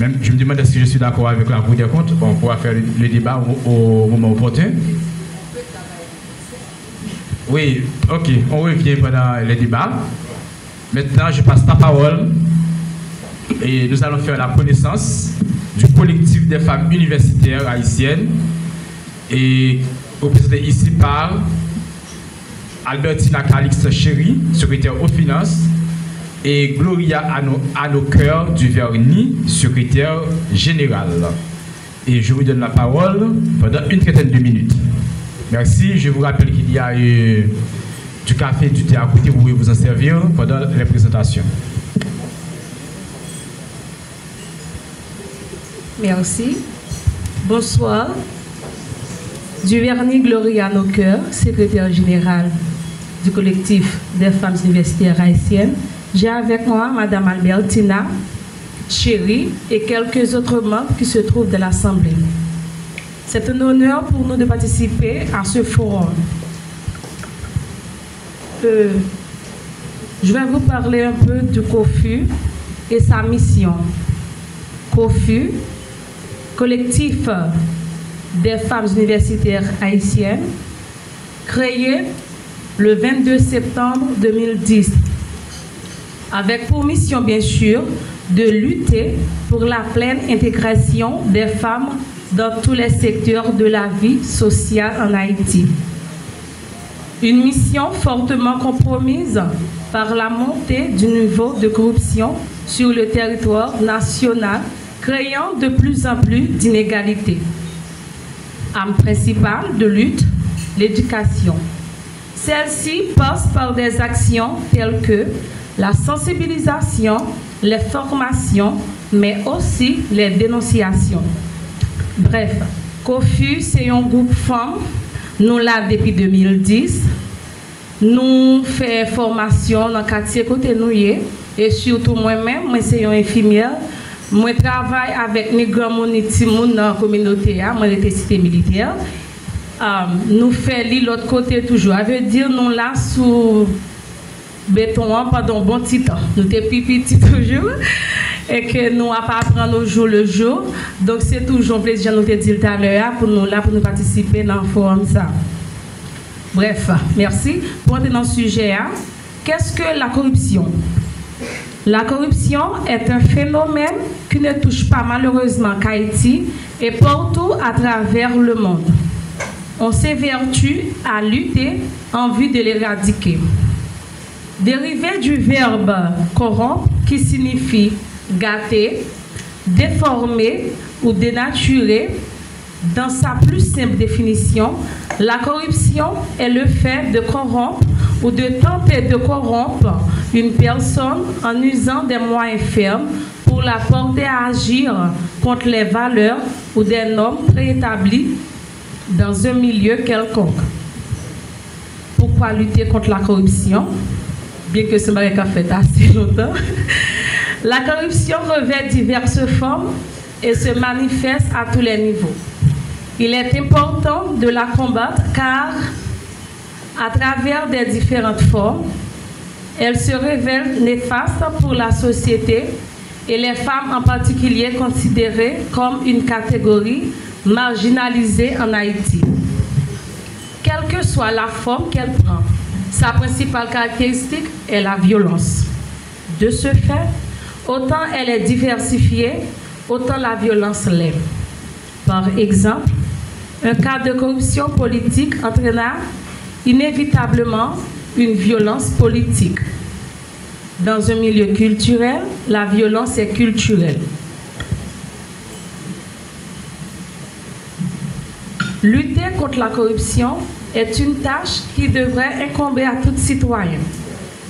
Même, je me demande si je suis d'accord avec la Cour des comptes. On pourra faire le débat au moment opportun. Oui, ok, on revient pendant le débat. Maintenant, je passe la parole et nous allons faire la connaissance du collectif des femmes universitaires haïtiennes et représenté ici par Albertina Calixte Chéri, secrétaire aux finances, et Gloria Anoker du Vernis, secrétaire générale. Et je vous donne la parole pendant une trentaine de minutes. Merci. Je vous rappelle qu'il y a du café, du thé à côté, vous pouvez vous en servir pendant les présentations. Merci. Bonsoir. Du Vernis, Gloria Anoker, secrétaire générale du collectif des femmes universitaires haïtiennes. J'ai avec moi Madame Albertina Chéri et quelques autres membres qui se trouvent de l'Assemblée. C'est un honneur pour nous de participer à ce forum. Je vais vous parler un peu du COFU et sa mission. COFU, collectif des femmes universitaires haïtiennes, créé le 22 septembre 2010, avec pour mission, bien sûr, de lutter pour la pleine intégration des femmes dans tous les secteurs de la vie sociale en Haïti. Une mission fortement compromise par la montée du niveau de corruption sur le territoire national, créant de plus en plus d'inégalités. Arme principale de lutte, l'éducation. Celle-ci passe par des actions telles que la sensibilisation, les formations, mais aussi les dénonciations. Bref, COFU, c'est un groupe femmes. Nous là depuis 2010. Nous faisons formation dans le quartier côté nous et surtout moi-même, moi c'est une infirmière. Moi travaille avec les grands monitimoun dans la communauté, moi j'étais cité militaire. Nous faisons l'autre côté toujours. Ça veut dire nous là sous béton pendant un bon petit temps. Nous sommes petits toujours et que nous n'avons pas apprendre au jour le jour. Donc c'est toujours un plaisir, nous te dire tout à l'heure, pour nous là, pour nous participer dans le forum ça. Bref, merci. Pour entrer dans le sujet, qu'est-ce que la corruption? La corruption est un phénomène qui ne touche pas malheureusement qu'Haïti et partout à travers le monde. On s'évertue à lutter en vue de l'éradiquer. Dérivé du verbe corrompre qui signifie gâter, déformer ou dénaturer, dans sa plus simple définition, la corruption est le fait de corrompre ou de tenter de corrompre une personne en usant des moyens fermes pour la porter à agir contre les valeurs ou des normes préétablies dans un milieu quelconque. Pourquoi lutter contre la corruption? Bien que ce mariage a fait assez longtemps. La corruption revêt diverses formes et se manifeste à tous les niveaux. Il est important de la combattre car, à travers des différentes formes, elle se révèle néfaste pour la société et les femmes en particulier considérées comme une catégorie marginalisée en Haïti. Quelle que soit la forme qu'elle prend, sa principale caractéristique est la violence. De ce fait, autant elle est diversifiée, autant la violence l'est. Par exemple, un cas de corruption politique entraîna inévitablement une violence politique. Dans un milieu culturel, la violence est culturelle. Lutter contre la corruption est une tâche qui devrait incomber à tout citoyen.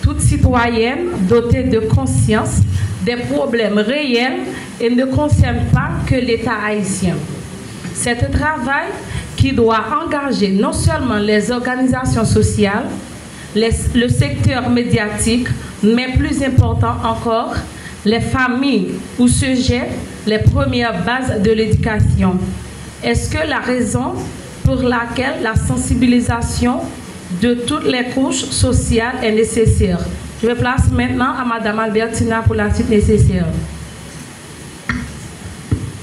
Toute citoyenne dotée de conscience des problèmes réels et ne concerne pas que l'État haïtien. C'est un travail qui doit engager non seulement les organisations sociales, le secteur médiatique, mais plus important encore, les familles où se jettent les premières bases de l'éducation. Est-ce que la raison pour laquelle la sensibilisation de toutes les couches sociales est nécessaire? Je vais placer maintenant à Madame Albertina pour la suite nécessaire.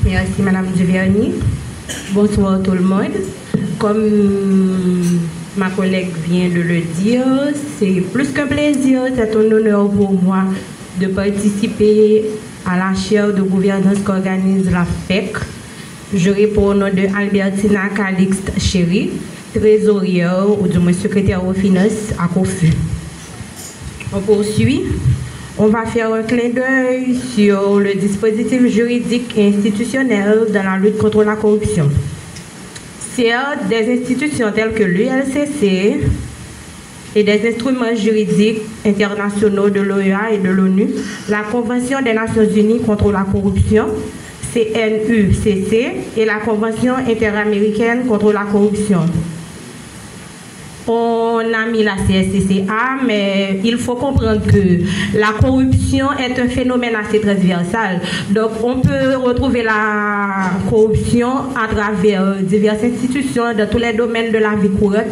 Merci Madame Duvernay. Bonsoir tout le monde. Comme ma collègue vient de le dire, c'est plus qu'un plaisir, c'est un honneur pour moi de participer à la chaire de gouvernance qu'organise la FEC. Je réponds au nom de Albertina Calixte Chéri, trésorière ou du moins secrétaire aux finances à COFU. On poursuit. On va faire un clin d'œil sur le dispositif juridique et institutionnel dans la lutte contre la corruption. Certes, des institutions telles que l'ULCC et des instruments juridiques internationaux de l'OEA et de l'ONU, la Convention des Nations Unies contre la corruption, CNUCC, et la Convention interaméricaine contre la corruption. On a mis la CSCCA, mais il faut comprendre que la corruption est un phénomène assez transversal. Donc, on peut retrouver la corruption à travers diverses institutions dans tous les domaines de la vie courante.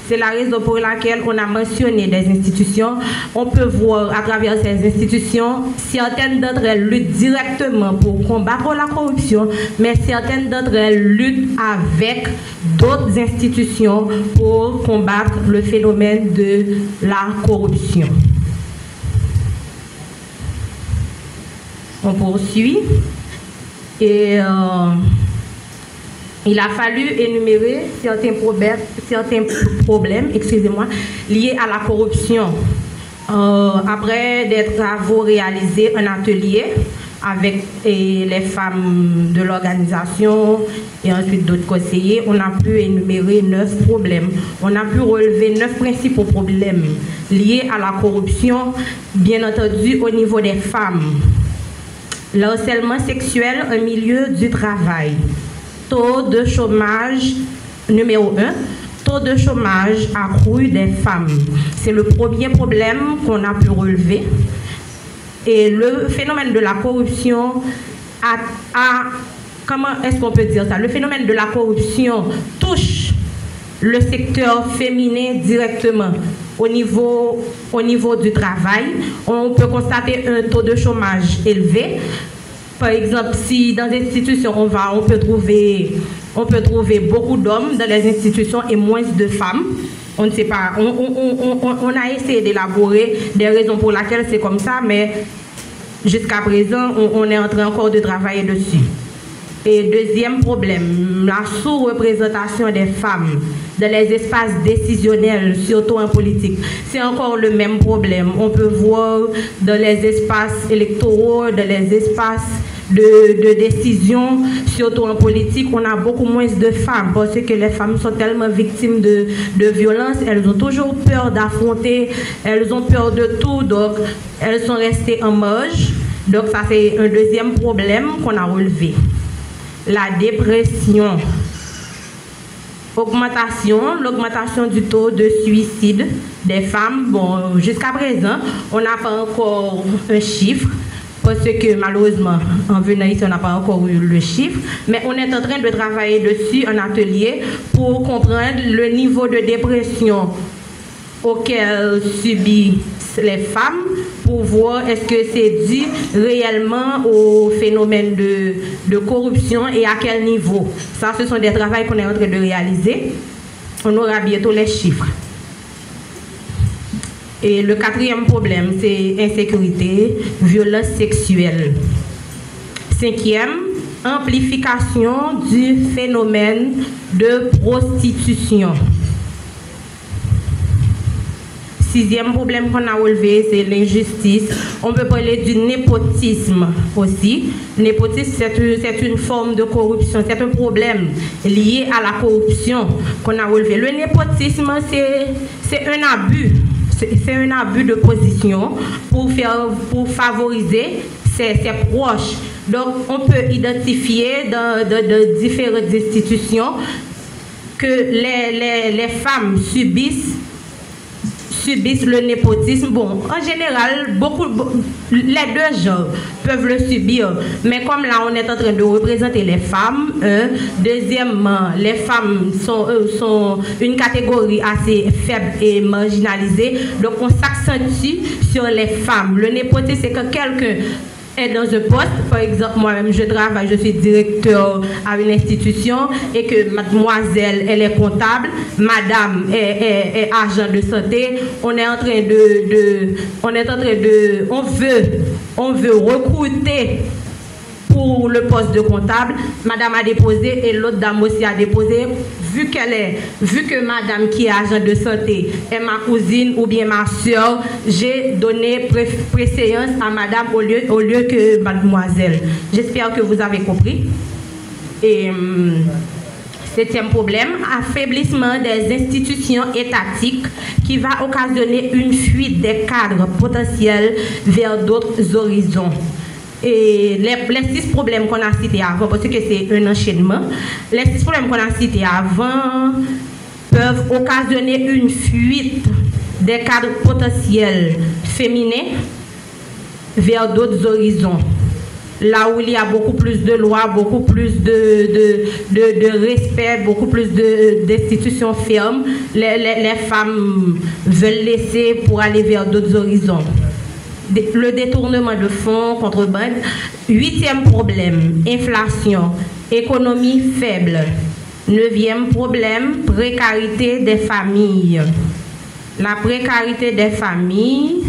C'est la raison pour laquelle on a mentionné des institutions. On peut voir à travers ces institutions, certaines d'entre elles luttent directement pour combattre la corruption, mais certaines d'entre elles luttent avec d'autres institutions pour combattre le phénomène de la corruption. On poursuit. Et il a fallu énumérer certains problèmes liés à la corruption. Après des travaux réalisés, un atelier avec les femmes de l'organisation et ensuite d'autres conseillers, on a pu énumérer 9 problèmes. On a pu relever 9 principaux problèmes liés à la corruption, bien entendu au niveau des femmes. Le harcèlement sexuel au milieu du travail. Taux de chômage numéro 1. Taux de chômage accru des femmes. C'est le premier problème qu'on a pu relever. Et le phénomène de la corruption comment est-ce qu'on peut dire ça? Le phénomène de la corruption touche le secteur féminin directement au niveau du travail. On peut constater un taux de chômage élevé. Par exemple, si dans les institutions on peut trouver beaucoup d'hommes dans les institutions et moins de femmes. On ne sait pas. On a essayé d'élaborer des raisons pour lesquelles c'est comme ça, mais jusqu'à présent, on est en train encore de travailler dessus. Et deuxième problème, la sous-représentation des femmes dans les espaces décisionnels, surtout en politique. C'est encore le même problème. On peut voir dans les espaces électoraux, dans les espaces de décision, surtout en politique, on a beaucoup moins de femmes parce que les femmes sont tellement victimes de violences, elles ont toujours peur d'affronter, elles ont peur de tout, donc elles sont restées en marge. Donc ça c'est un deuxième problème qu'on a relevé. La dépression, l'augmentation du taux de suicide des femmes. Bon, jusqu'à présent, on n'a pas encore un chiffre, parce que malheureusement, en venant ici, on n'a pas encore eu le chiffre, mais on est en train de travailler dessus en atelier pour comprendre le niveau de dépression auquel subissent les femmes, pour voir est-ce que c'est dû réellement au phénomène de corruption et à quel niveau. Ça, ce sont des travaux qu'on est en train de réaliser. On aura bientôt les chiffres. Et le quatrième problème, c'est insécurité, violence sexuelle. Cinquième, amplification du phénomène de prostitution. Sixième problème qu'on a relevé, c'est l'injustice. On peut parler du népotisme aussi. Népotisme, c'est une forme de corruption, c'est un problème lié à la corruption qu'on a relevé. Le népotisme, c'est un abus. C'est un abus de position pour favoriser ses proches. Donc, on peut identifier dans différentes institutions que les femmes subissent le népotisme. Bon, en général, les deux genres peuvent le subir. Mais comme là, on est en train de représenter les femmes, deuxièmement, les femmes sont une catégorie assez faible et marginalisée. Donc, on s'accentue sur les femmes. Le népotisme, c'est que quelqu'un est dans un poste, par exemple, moi-même je travaille, je suis directeur à une institution et que mademoiselle, elle est comptable, madame est agent de santé, on veut recruter pour le poste de comptable, madame a déposé et l'autre dame aussi a déposé. Vu que madame qui est agent de santé est ma cousine ou bien ma soeur, j'ai donné préséance à madame au lieu que mademoiselle. J'espère que vous avez compris. Et 7e problème, affaiblissement des institutions étatiques qui va occasionner une fuite des cadres potentiels vers d'autres horizons. Et les 6 problèmes qu'on a cités avant, parce que c'est un enchaînement, les 6 problèmes qu'on a cités avant peuvent occasionner une fuite des cadres potentiels féminins vers d'autres horizons. Là où il y a beaucoup plus de lois, beaucoup plus de respect, beaucoup plus d'institutions fermes, les femmes veulent laisser pour aller vers d'autres horizons. Le détournement de fonds, contrebande. 8e problème, inflation, économie faible. 9e problème, précarité des familles. La précarité des familles,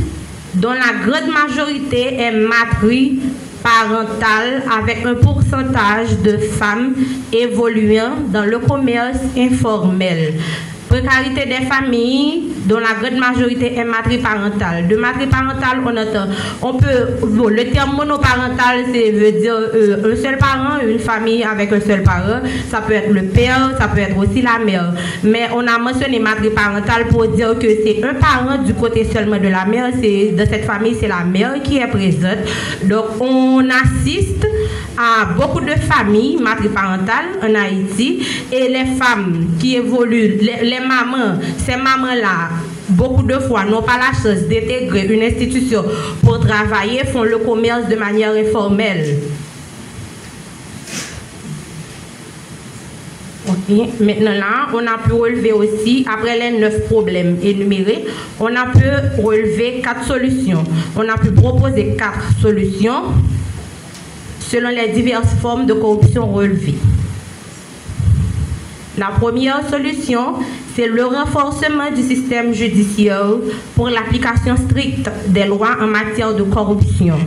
dont la grande majorité est matriparentale avec un pourcentage de femmes évoluant dans le commerce informel. Précarité des familles, dont la grande majorité est matriparentale. De matriparental, le terme monoparental, veut dire un seul parent, une famille avec un seul parent. Ça peut être le père, ça peut être aussi la mère. Mais on a mentionné matriparental pour dire que c'est un parent du côté seulement de la mère. De cette famille, c'est la mère qui est présente. Donc, on assiste à beaucoup de familles matriparentales en Haïti et les femmes qui évoluent, les mamans, ces mamans-là, beaucoup de fois n'ont pas la chance d'intégrer une institution pour travailler, font le commerce de manière informelle. Okay. Maintenant là, on a pu relever aussi, après les 9 problèmes énumérés, on a pu relever 4 solutions. On a pu proposer 4 solutions selon les diverses formes de corruption relevées. La première solution, c'est le renforcement du système judiciaire pour l'application stricte des lois en matière de corruption.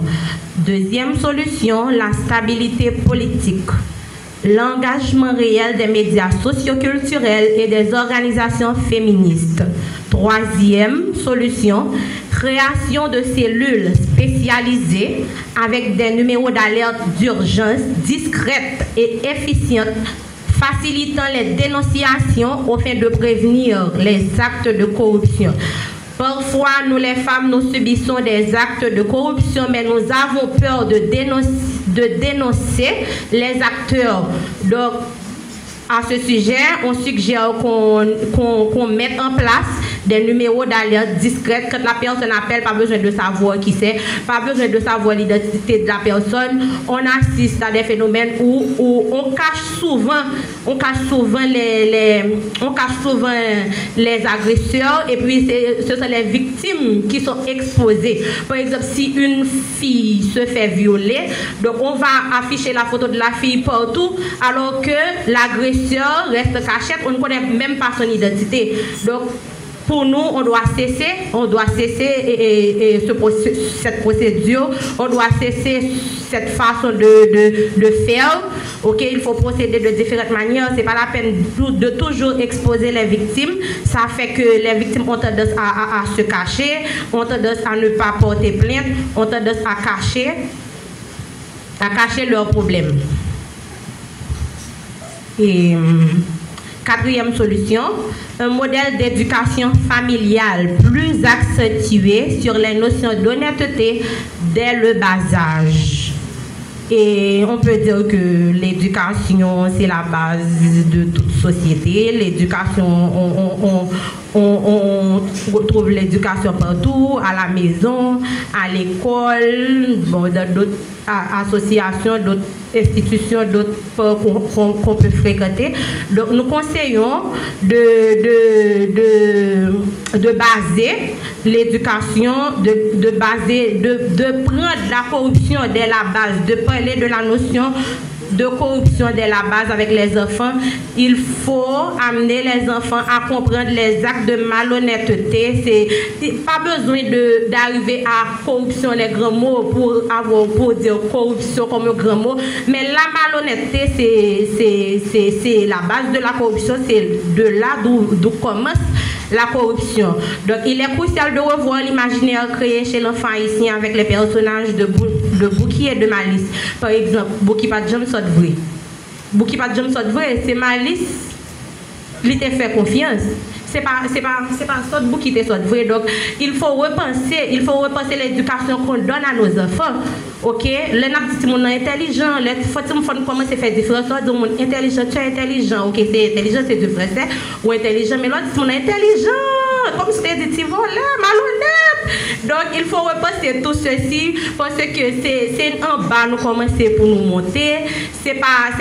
Deuxième solution, la stabilité politique, l'engagement réel des médias socioculturels et des organisations féministes. Troisième solution, création de cellules spécialisées avec des numéros d'alerte d'urgence discrètes et efficientes, facilitant les dénonciations au fin de prévenir les actes de corruption. Parfois, nous les femmes, nous subissons des actes de corruption, mais nous avons peur de dénoncer les acteurs. Donc, à ce sujet, on suggère qu'on mette en place des numéros d'alerte discrètes. Quand la personne appelle, pas besoin de savoir qui c'est, pas besoin de savoir l'identité de la personne. On assiste à des phénomènes où on cache souvent les agresseurs et puis ce sont les victimes qui sont exposées. Par exemple, si une fille se fait violer, donc on va afficher la photo de la fille partout alors que l'agresseur reste cachette, on ne connaît même pas son identité. Donc pour nous, on doit cesser cette procédure, on doit cesser cette façon de faire. Ok, il faut procéder de différentes manières. C'est pas la peine de toujours exposer les victimes. Ça fait que les victimes ont tendance à se cacher, ont tendance à ne pas porter plainte, ont tendance à cacher leurs problèmes. Et quatrième solution, un modèle d'éducation familiale plus accentué sur les notions d'honnêteté dès le bas âge. Et on peut dire que l'éducation, c'est la base de toute société. L'éducation, on retrouve l'éducation partout, à la maison, à l'école, bon, dans d'autres associations, d'autres institutions d'autres qu'on peut fréquenter. Donc nous conseillons de baser l'éducation, de prendre la corruption dès la base, de parler de la notion de corruption dès la base avec les enfants. Il faut amener les enfants à comprendre les actes de malhonnêteté. C'est pas besoin d'arriver à corruption, les grands mots, pour dire corruption comme un grand mot, mais la malhonnêteté, c'est la base de la corruption, c'est de là d'où commence la corruption. Donc il est crucial de revoir l'imaginaire créé chez l'enfant haïtien avec les personnages de Bouki et de Malice. Par exemple, Bouki pas de jambes sort vrai. Bouki pas de jambes sort vrai, c'est Malice qui t'a fait confiance. C'est pas sort Bouki te sort vrai. Donc il faut repenser l'éducation qu'on donne à nos enfants. OK, les petits monde intelligent, les faut commencer à faire différence entre monde intelligent, tu es intelligent. OK, c'est intelligent, c'est du français ou intelligent, mais l'autre monde intelligent, comme c'était dit voilà, malhonnête. Donc il faut repenser tout ceci parce que c'est en bas nous commencer pour nous monter. C'est pas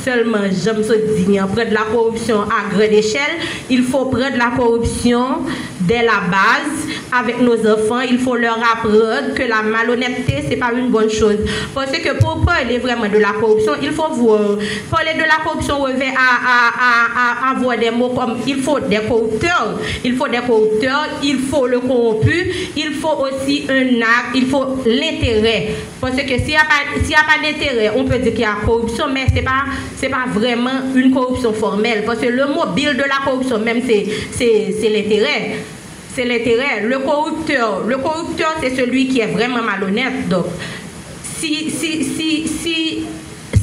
seulement j'aime se dire prendre de la corruption à grande échelle, il faut prendre la corruption dès la base avec nos enfants. Il faut leur apprendre que la malhonnêteté c'est pas une bonne chose, parce que pour parler vraiment de la corruption, il faut voir parler de la corruption revient à avoir des mots comme il faut des corrupteurs, il faut le corrompu, il faut aussi un acte, il faut l'intérêt, parce que s'il y a pas d'intérêt, on peut dire qu'il y a corruption, mais c'est pas vraiment une corruption formelle, parce que le mobile de la corruption même c'est l'intérêt. C'est l'intérêt. Le corrupteur, c'est celui qui est vraiment malhonnête. Donc, si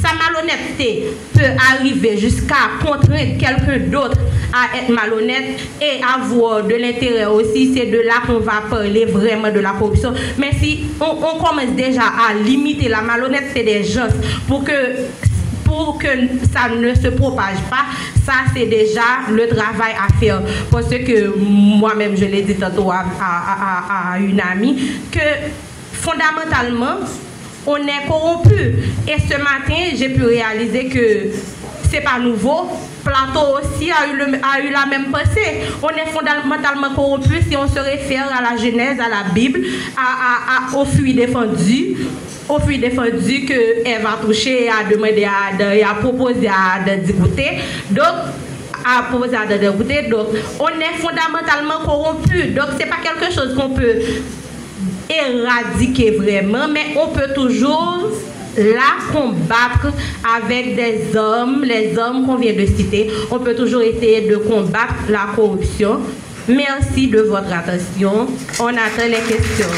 sa malhonnêteté peut arriver jusqu'à contraindre quelqu'un d'autre à être malhonnête et avoir de l'intérêt aussi, c'est de là qu'on va parler vraiment de la corruption. Mais si on commence déjà à limiter la malhonnêteté des gens pour que ça ne se propage pas, ça c'est déjà le travail à faire. Parce que moi-même, je l'ai dit tantôt à une amie, que fondamentalement, on est corrompu. Et ce matin, j'ai pu réaliser que c'est pas nouveau. Platon aussi a eu la même pensée. On est fondamentalement corrompu si on se réfère à la Genèse, à la Bible, au fruit défendu. Au fruit défendu que Ève a touché et a demandé à Adam et a proposé à Adam d'écouter. Donc, on est fondamentalement corrompu. Donc, ce n'est pas quelque chose qu'on peut éradiquer vraiment, mais on peut toujours la combattre avec des hommes, les hommes qu'on vient de citer. On peut toujours essayer de combattre la corruption. Merci de votre attention. On attend les questions.